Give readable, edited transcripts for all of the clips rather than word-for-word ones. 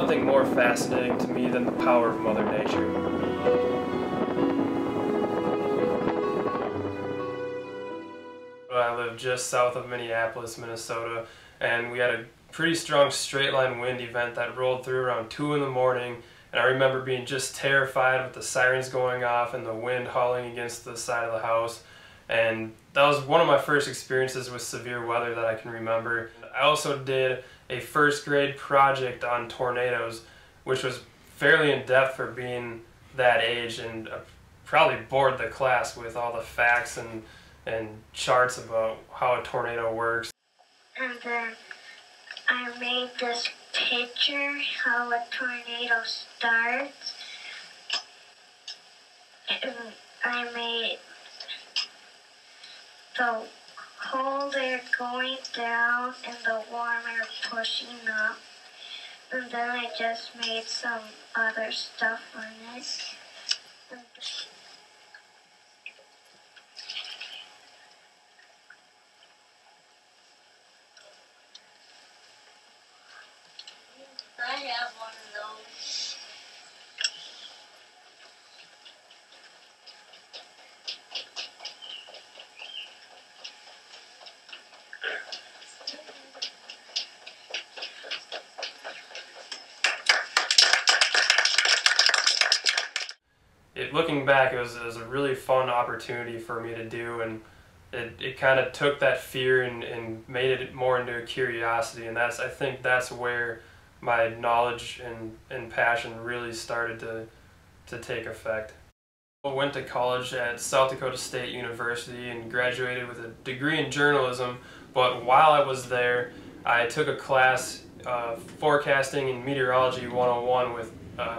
nothing more fascinating to me than the power of Mother Nature. I live just south of Minneapolis, Minnesota, and we had a pretty strong straight line wind event that rolled through around 2 in the morning, and I remember being just terrified with the sirens going off and the wind howling against the side of the house. And that was one of my first experiences with severe weather that I can remember. I also did a first grade project on tornadoes, which was fairly in depth for being that age, and probably bored the class with all the facts and charts about how a tornado works. And then I made this picture how a tornado starts. And I made the cold air going down and the warm air pushing up. And then I just made some other stuff on it. I have one of those. Looking back, it was a really fun opportunity for me to do, and it kind of took that fear and made it more into a curiosity, and I think that's where my knowledge and passion really started to take effect. I went to college at South Dakota State University and graduated with a degree in journalism, but while I was there, I took a class, Forecasting and Meteorology 101 with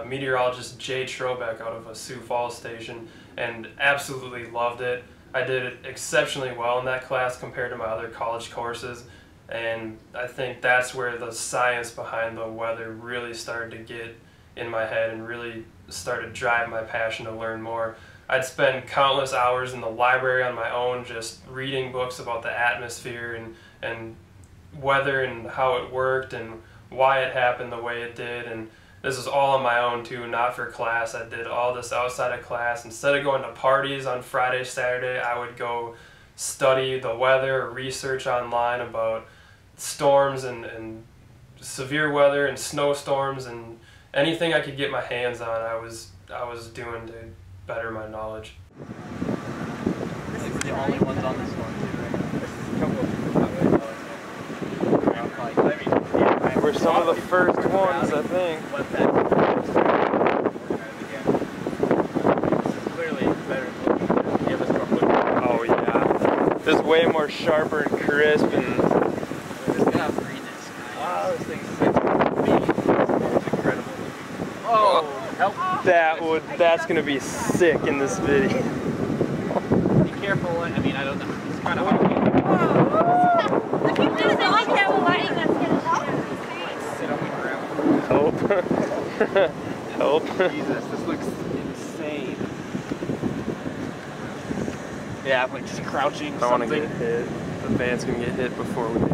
meteorologist Jay Trobeck out of a Sioux Falls station, and absolutely loved it. I did it exceptionally well in that class compared to my other college courses, and I think that's where the science behind the weather really started to get in my head and really started to drive my passion to learn more. I'd spend countless hours in the library on my own just reading books about the atmosphere and weather and how it worked and why it happened the way it did. And this is all on my own too, not for class. I did all this outside of class. Instead of going to parties on Friday, Saturday, I would go study the weather or research online about storms and severe weather and snowstorms, and anything I could get my hands on I was doing to better my knowledge. We're the only ones on this one too, right? We're some of the first ones, I think. Clearly better. Oh yeah. This is way more sharper and crisp and wow, this thing's incredible. Oh, help. That's gonna be sick in this video. Be careful, I mean, I don't know. It's kind of hard. Look at this, I like that lighting that's gonna Sit on the ground. Help. Help. Jesus, this looks insane. Yeah, I'm like just crouching. I want to get hit. The van's gonna get hit before we do.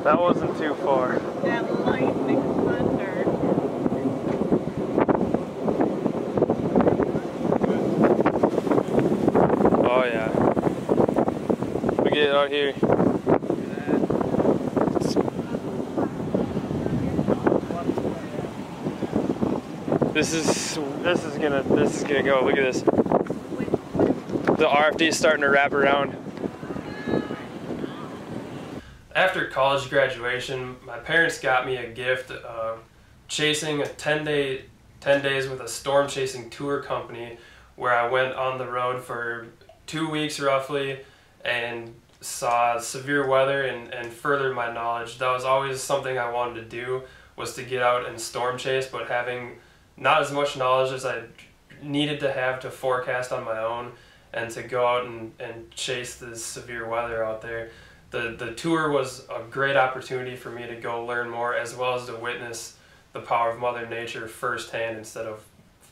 That wasn't too far. That lightning thunder. Oh yeah. We get it out here. This is gonna go. Look at this. The RFD is starting to wrap around. After college graduation, my parents got me a gift, chasing a 10 days with a storm chasing tour company, where I went on the road for 2 weeks roughly and saw severe weather and furthered my knowledge. That was always something I wanted to do, was to get out and storm chase, but having not as much knowledge as I needed to have to forecast on my own and to go out and chase this severe weather out there. The tour was a great opportunity for me to go learn more, as well as to witness the power of Mother Nature firsthand instead of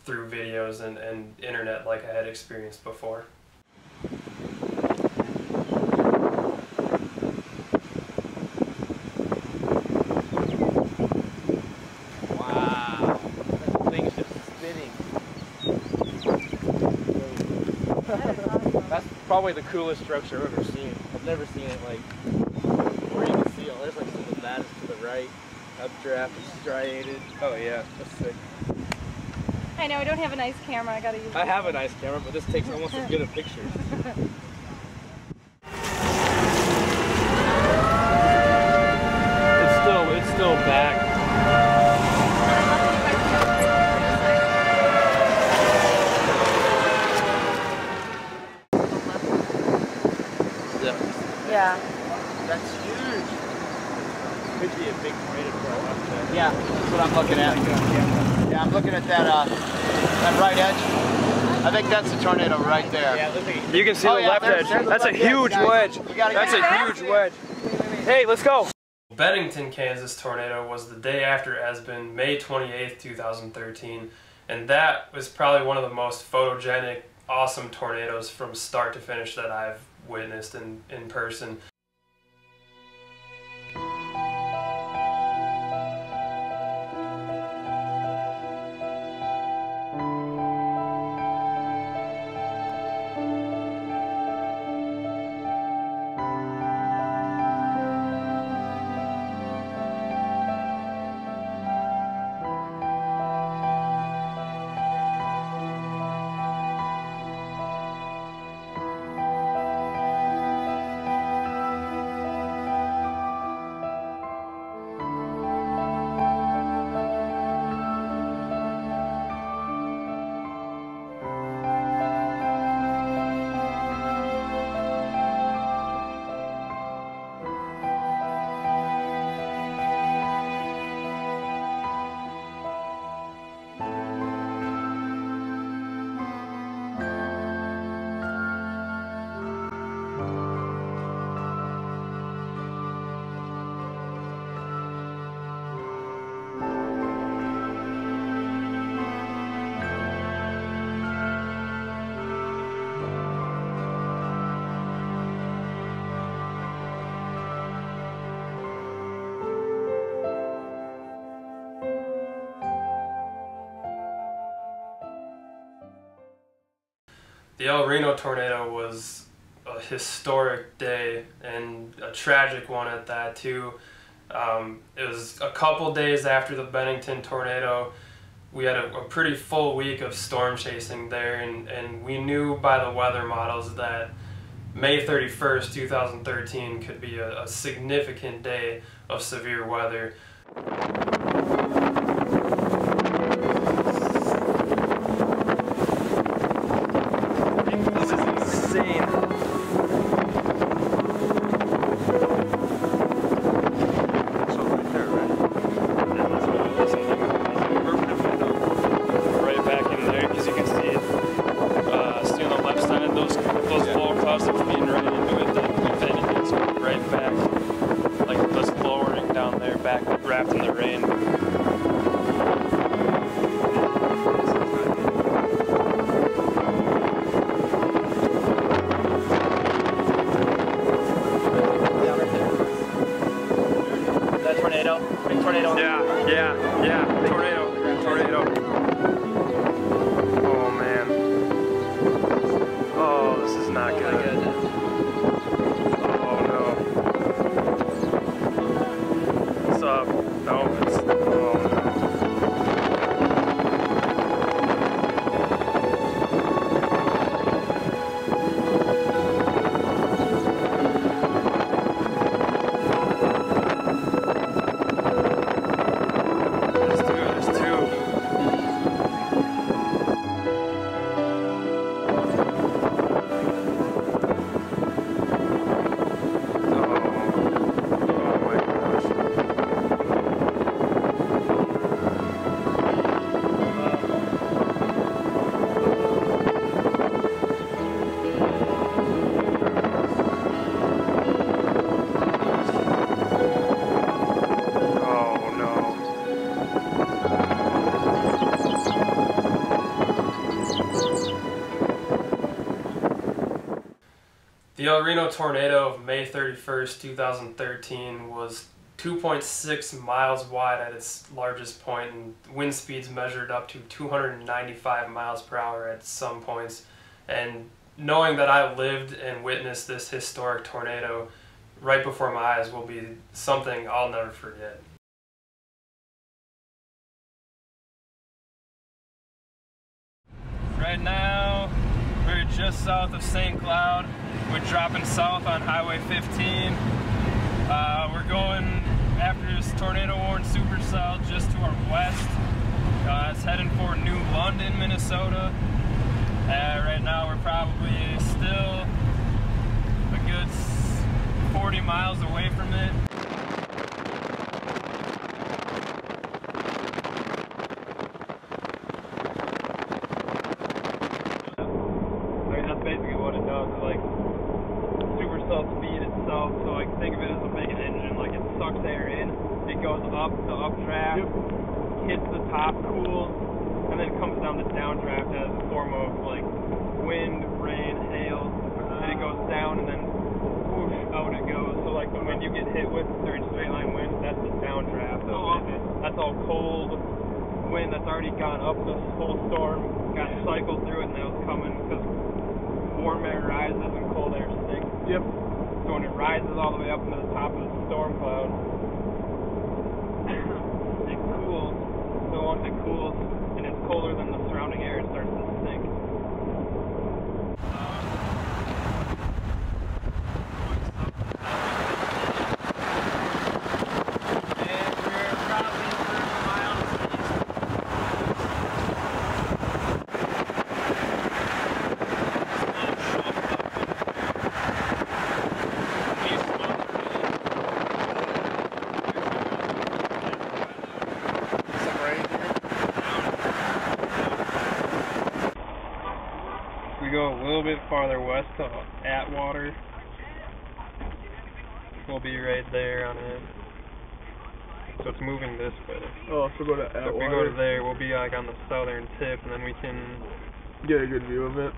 through videos and internet like I had experienced before. Wow, that thing's just spinning. That's probably the coolest structure I've ever seen. I've never seen it like where you can see it. There's like some of that is to the right, updraft, striated. Oh yeah, that's sick. I know, I don't have a nice camera, I gotta use I have a nice camera, but this takes almost as good a pictures. It's still back. Yeah. That's huge. Could be a big tornado for our left side. Yeah, that's what I'm looking at. Yeah, I'm looking at that that right edge. I think that's the tornado right there. Yeah, you can see the left edge. That's a huge wedge. That's a huge wedge. Hey, let's go. Bennington, Kansas tornado was the day after Esben, May 28th, 2013, and that was probably one of the most photogenic, awesome tornadoes from start to finish that I've witnessed in person. The El Reno tornado was a historic day and a tragic one at that too. It was a couple days after the Bennington tornado. We had a pretty full week of storm chasing there, and we knew by the weather models that May 31st, 2013 could be a significant day of severe weather. Wrapped in the rain. The El Reno tornado of May 31st, 2013 was 2.6 miles wide at its largest point, and wind speeds measured up to 295 miles per hour at some points. And knowing that I lived and witnessed this historic tornado right before my eyes will be something I'll never forget. Right now, we're just south of St. Cloud. We're dropping south on Highway 15. We're going after this tornado-warned supercell just to our west. It's heading for New London, Minnesota. Right now we're probably still a good 40 miles away from it. That's basically what it does. Like, supercell speed itself, so like think of it as a big engine. Like, it sucks air in, it goes up the updraft, hits the top, cools, and then comes down the downdraft as a form of like wind, rain, hail. Then it goes down and then whoosh, out it goes. So like the wind you get hit with during straight line wind, that's the downdraft of it. That's all cold wind that's already gone up this whole storm, got cycled through it, and that was coming because warm air rises and cold air sinks. Yep. So when it rises all the way up into the top of the storm cloud, it cools. So once it cools and it's colder than the surrounding air, it starts to sink. We go a little bit farther west to Atwater. We'll be right there on it. So it's moving this way. Oh, so go to Atwater. So if we go to there, we'll be like on the southern tip, and then we can get a good view of it.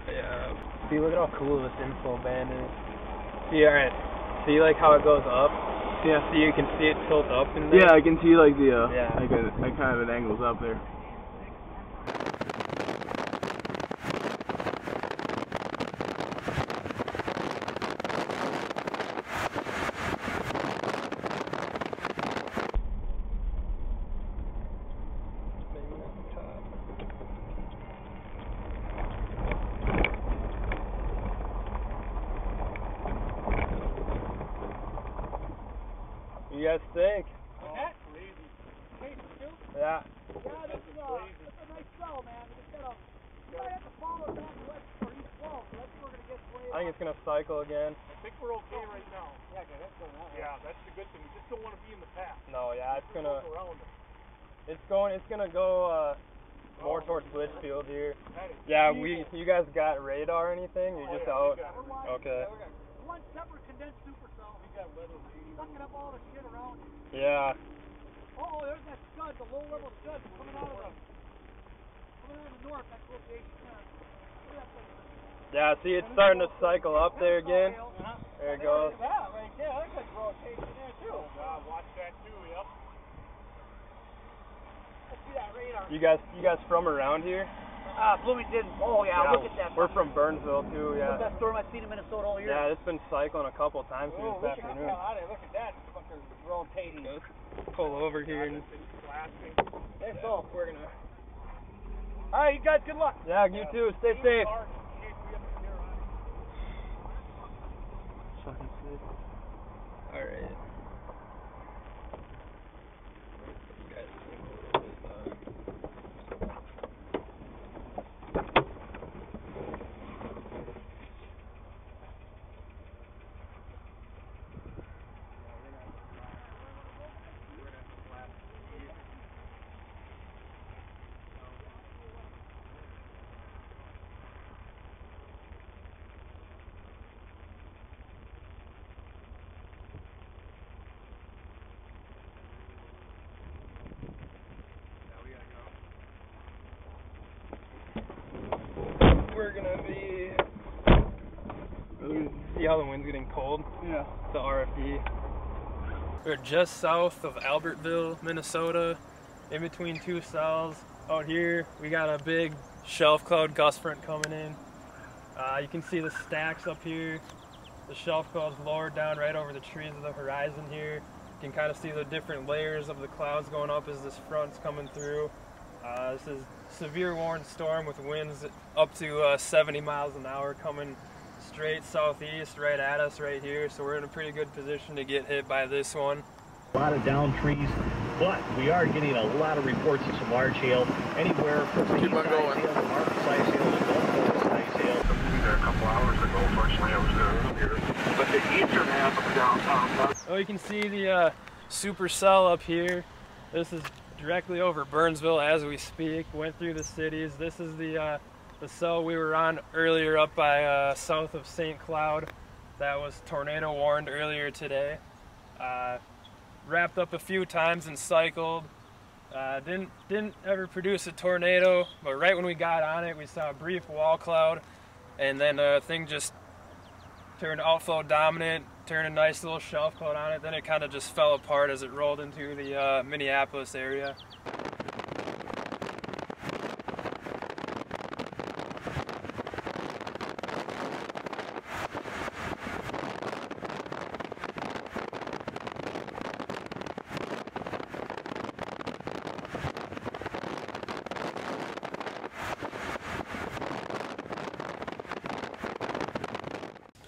Yeah. See, look at how cool this info band is. See, alright. See, like how it goes up? Yeah. See, you can see it tilt up in there? Yeah, I can see like the, yeah. like kind of it angles up there. You guys think? Oh, that's crazy. Crazy too? Yeah. Yeah, this is a nice cell, man. You might have to follow down west or east wall, so that's where we're going to get way. I think it's going to cycle again. I think we're okay right now. Yeah, okay, that's going on. Yeah, that's the good thing. We just don't want to be in the path. No, yeah, it's going to... around it. It's going to go more towards Litchfield here. Yeah, you guys got radar or anything? You're just out? Okay. One separate condensed supercell. We got weather. Sucking up all the shit around it. Yeah. Oh, there's that scud, the low level scud coming out of the north, that location. Yeah, see, it's starting to cycle up there again. There it goes. Yeah, right there. That's a rotation there too. Watch that too, yep. Let's see that radar. You guys from around here? Bloomington. Oh yeah, look at that. We're from Burnsville too, yeah. Look at that storm I've seen in Minnesota all year. Yeah, it's been cycling a couple times here this afternoon. Look at that. It's fucking rotating. Let's pull over here and... That's all. We're gonna... Alright, you guys, good luck. Yeah, you too. Stay safe. Alright. We're gonna be See how the wind's getting cold? Yeah. The RFD. We're just south of Albertville, Minnesota, in between two cells. Out here, we got a big shelf cloud gust front coming in. You can see the stacks up here. The shelf cloud's lowered down right over the trees of the horizon here. You can kind of see the different layers of the clouds going up as this front's coming through. This is severe warning storm with winds up to 70 miles an hour coming straight southeast right at us right here. So we're in a pretty good position to get hit by this one. A lot of down trees, but we are getting a lot of reports of some large hail, anywhere from medium-sized hail to market-sized hail to golf-size hail. A couple hours ago, fortunately, I was there earlier. But the eastern half of downtown. Oh, you can see the supercell up here. This is directly over Burnsville as we speak. Went through the cities. This is the cell we were on earlier up by south of St. Cloud. That was tornado warned earlier today. Wrapped up a few times and cycled. Didn't ever produce a tornado, but right when we got on it, we saw a brief wall cloud, and then the thing just turned outflow dominant, turned a nice little shelf cloud on it. Then it kind of just fell apart as it rolled into the Minneapolis area.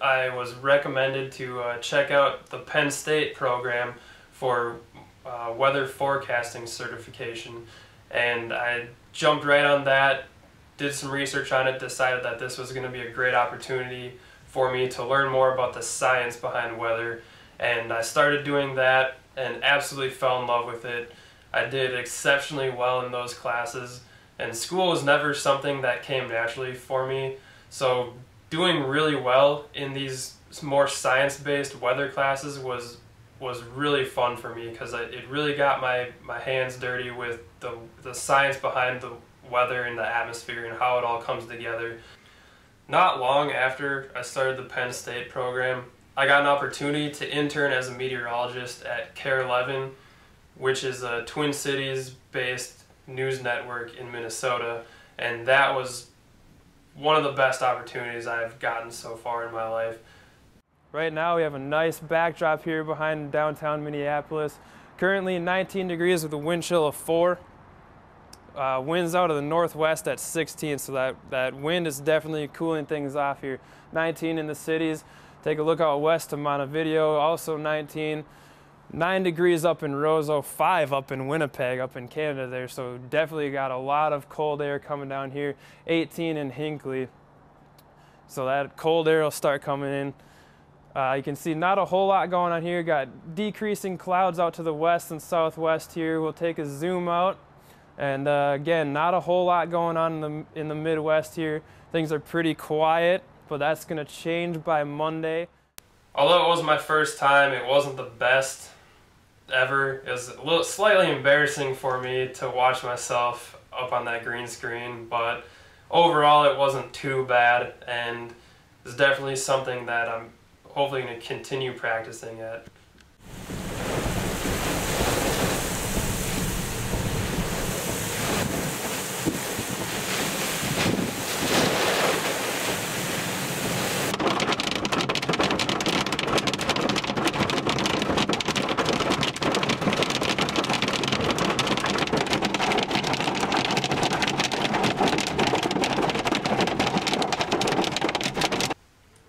I was recommended to check out the Penn State program for weather forecasting certification, and I jumped right on that, did some research on it, decided that this was going to be a great opportunity for me to learn more about the science behind weather, and I started doing that and absolutely fell in love with it. I did exceptionally well in those classes, and school was never something that came naturally for me, so doing really well in these more science-based weather classes was really fun for me, because it really got my hands dirty with the science behind the weather and the atmosphere and how it all comes together. Not long after I started the Penn State program, I got an opportunity to intern as a meteorologist at KARE 11, which is a Twin Cities-based news network in Minnesota, and that was one of the best opportunities I've gotten so far in my life. Right now we have a nice backdrop here behind downtown Minneapolis. Currently 19 degrees with a wind chill of 4. Winds out of the northwest at 16, so that wind is definitely cooling things off here. 19 in the cities. Take a look out west to Montevideo, also 19. 9 degrees up in Roseau, 5 up in Winnipeg, up in Canada there, so definitely got a lot of cold air coming down here. 18 in Hinckley, so that cold air will start coming in. You can see not a whole lot going on here. Got decreasing clouds out to the west and southwest here. We'll take a zoom out, and again, not a whole lot going on in the Midwest here. Things are pretty quiet, but that's going to change by Monday. Although it was my first time, it wasn't the best ever. It was slightly embarrassing for me to watch myself up on that green screen, but overall it wasn't too bad, and it's definitely something that I'm hopefully going to continue practicing at.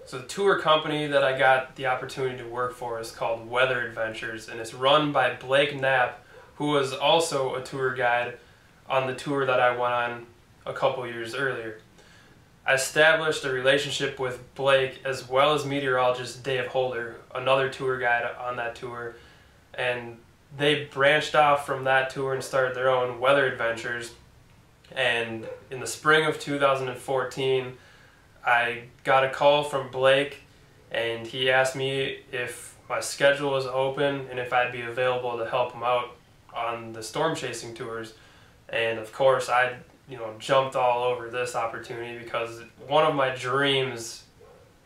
So the tour company that I got the opportunity to work for is called Weather Adventures, and it's run by Blake Knapp, who was also a tour guide on the tour that I went on a couple years earlier. I established a relationship with Blake as well as meteorologist Dave Holder, another tour guide on that tour, and they branched off from that tour and started their own Weather Adventures. And in the spring of 2014, I got a call from Blake, and he asked me if my schedule was open and if I'd be available to help him out on the storm chasing tours. And of course I jumped all over this opportunity, because one of my dreams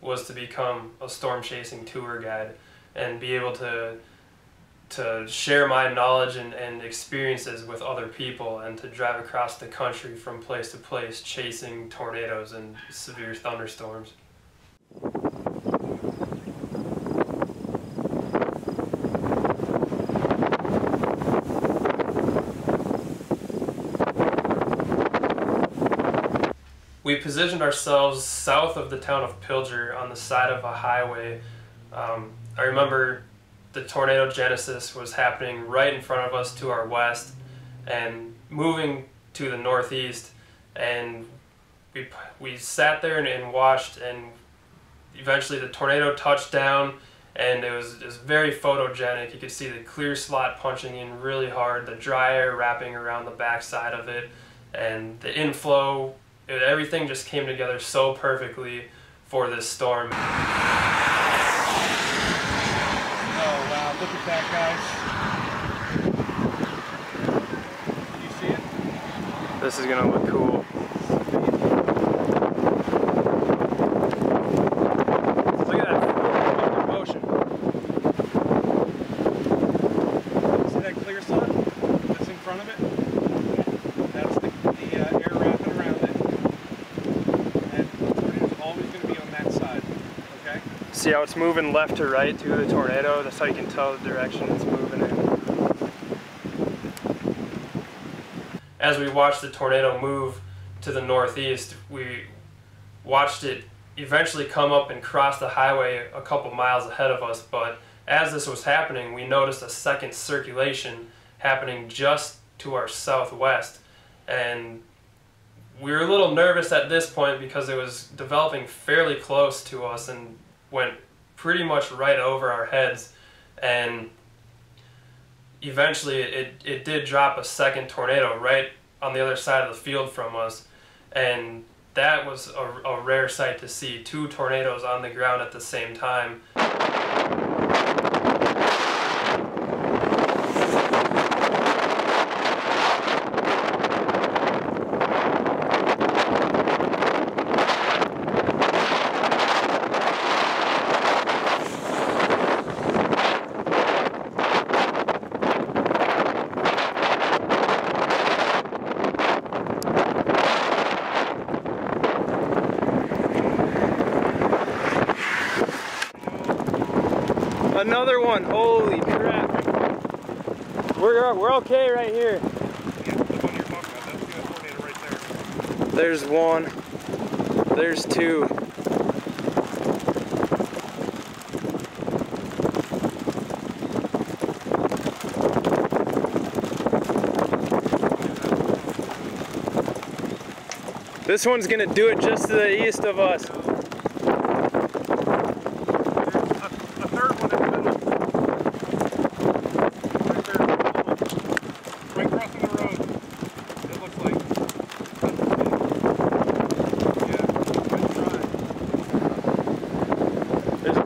was to become a storm chasing tour guide and be able to share my knowledge and experiences with other people, and to drive across the country from place to place chasing tornadoes and severe thunderstorms. We positioned ourselves south of the town of Pilger on the side of a highway. I remember the tornado genesis was happening right in front of us to our west and moving to the northeast, and we sat there and watched, and eventually the tornado touched down, and it was very photogenic. You could see the clear slot punching in really hard, the dry air wrapping around the backside of it, and the inflow. Everything just came together so perfectly for this storm. Oh wow, look at that, guys. Did you see it? This is gonna look cool. Look at that motion. See that clear slot that's in front of it? That's the air wrapping around it. And it's always going to be on that side, okay? See how it's moving left to right to the tornado? That's how you can tell the direction it's moving in. As we watched the tornado move to the northeast, we watched it eventually come up and cross the highway a couple miles ahead of us, but as this was happening, we noticed a second circulation happening just to our southwest, and we were a little nervous at this point because it was developing fairly close to us and went pretty much right over our heads, and eventually it did drop a second tornado right on the other side of the field from us, and that was a rare sight to see, 2 tornadoes on the ground at the same time. Another one, holy crap. We're okay right here. Yeah, the one you're talking about, that's the tornado right there. There's 1, there's 2. This one's gonna do it just to the east of us.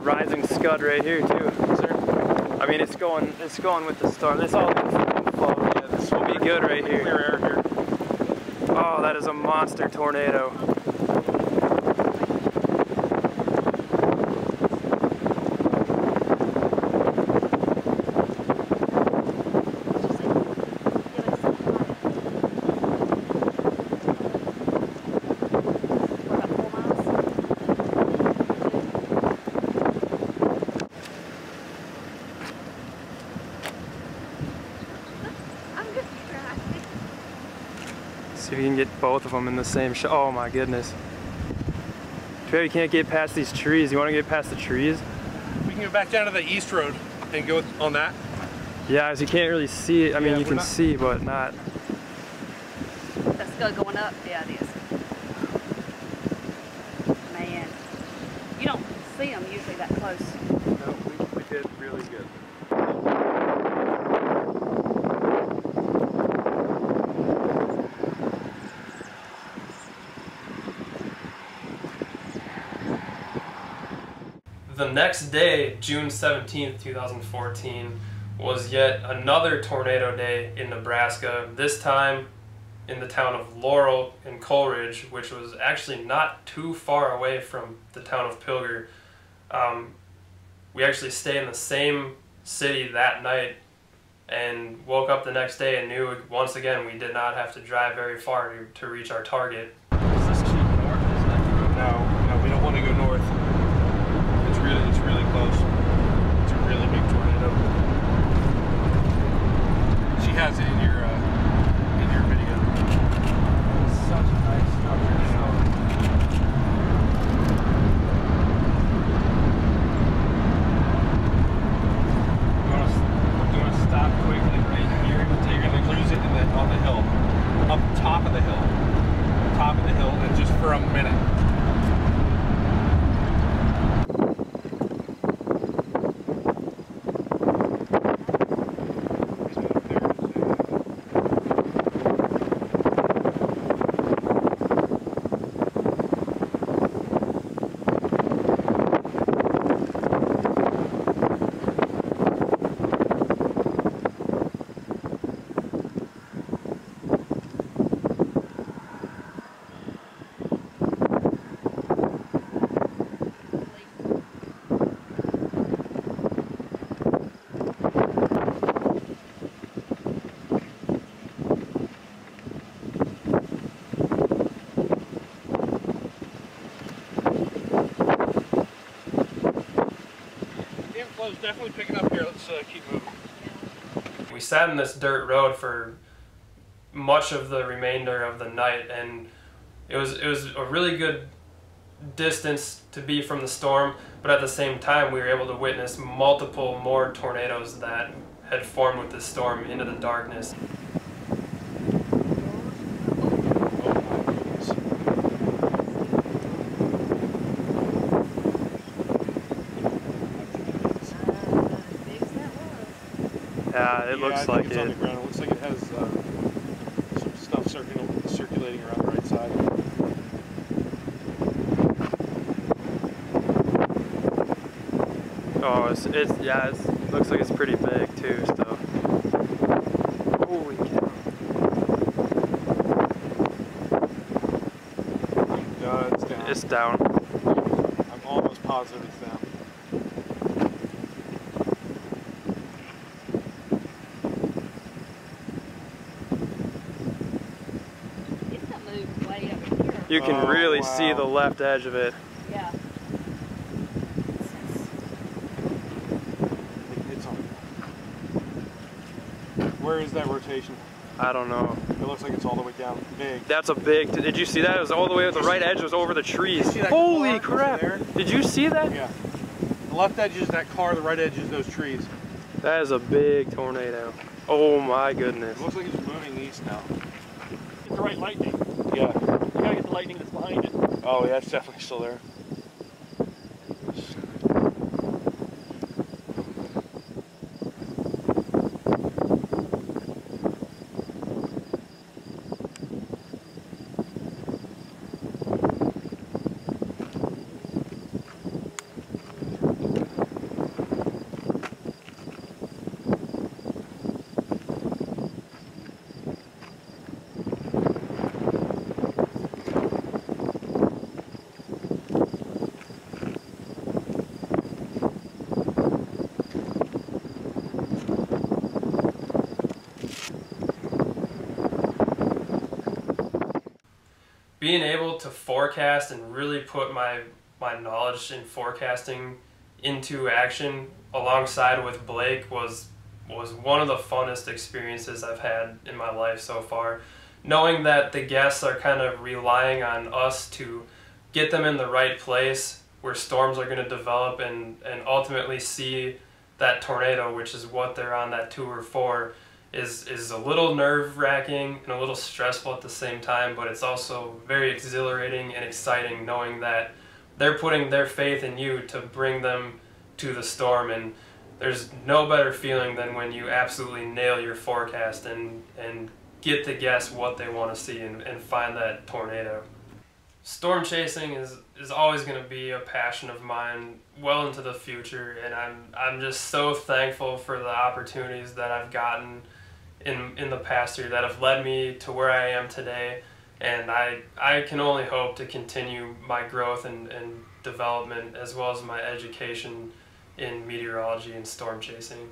Rising scud right here too. Is there? I mean, it's going with the storm. This all flow. Yeah, this will be good right here. Clear air here. Oh, that is a monster tornado. See if you can get both of them in the same shot. Oh my goodness. Too bad you can't get past these trees. You want to get past the trees? We can go back down to the east road and go on that. Yeah, as you can't really see it. I mean, you can see, but not. That's still going up. Yeah, it is. Man, you don't see them usually that close. No, we did really good. The next day, June 17th, 2014, was yet another tornado day in Nebraska. This time, in the town of Laurel in Coleridge, which was actually not too far away from the town of Pilger. We actually stayed in the same city that night and woke up the next day and knew once again we did not have to drive very far to reach our target. Is this cheap north? Is that no, we don't want to go north. It's really close. It's a really big tornado. She has it in your video. It's such a nice tornado. You want to stop quickly right here? You're going to lose it on the hill, up top of the hill, and just for a minute. It's definitely picking up here. Let's keep moving. We sat in this dirt road for much of the remainder of the night, and it was a really good distance to be from the storm, but at the same time we were able to witness multiple more tornadoes that had formed with this storm into the darkness. Yeah, it looks like it's on the ground. It looks like it has some stuff circulating around the right side. Oh, it looks like it's pretty big too. So, holy cow! It's down. It's down. I'm almost positive it's down. You can really see the left edge of it. Yeah. It's on. Where is that rotation? I don't know. It looks like it's all the way down. Big. That's a big. Did you see that? It was all the way. The right edge was over the trees. Holy crap! Did you see that? Yeah. The left edge is that car. The right edge is those trees. That is a big tornado. Oh my goodness. It looks like it's moving east now. Get the right lightning. Yeah. You gotta get the lightning that's behind it. Oh, yeah, it's definitely still there. Being able to forecast and really put my knowledge in forecasting into action alongside with Blake was one of the funnest experiences I've had in my life so far. Knowing that the guests are kind of relying on us to get them in the right place where storms are going to develop and ultimately see that tornado, which is what they're on that tour for, is a little nerve-wracking and a little stressful at the same time, but it's also very exhilarating and exciting knowing that they're putting their faith in you to bring them to the storm. And there's no better feeling than when you absolutely nail your forecast and get the guests what they want to see and find that tornado. Storm chasing is always going to be a passion of mine well into the future, and I'm just so thankful for the opportunities that I've gotten in the past year that have led me to where I am today, and I can only hope to continue my growth and development as well as my education in meteorology and storm chasing.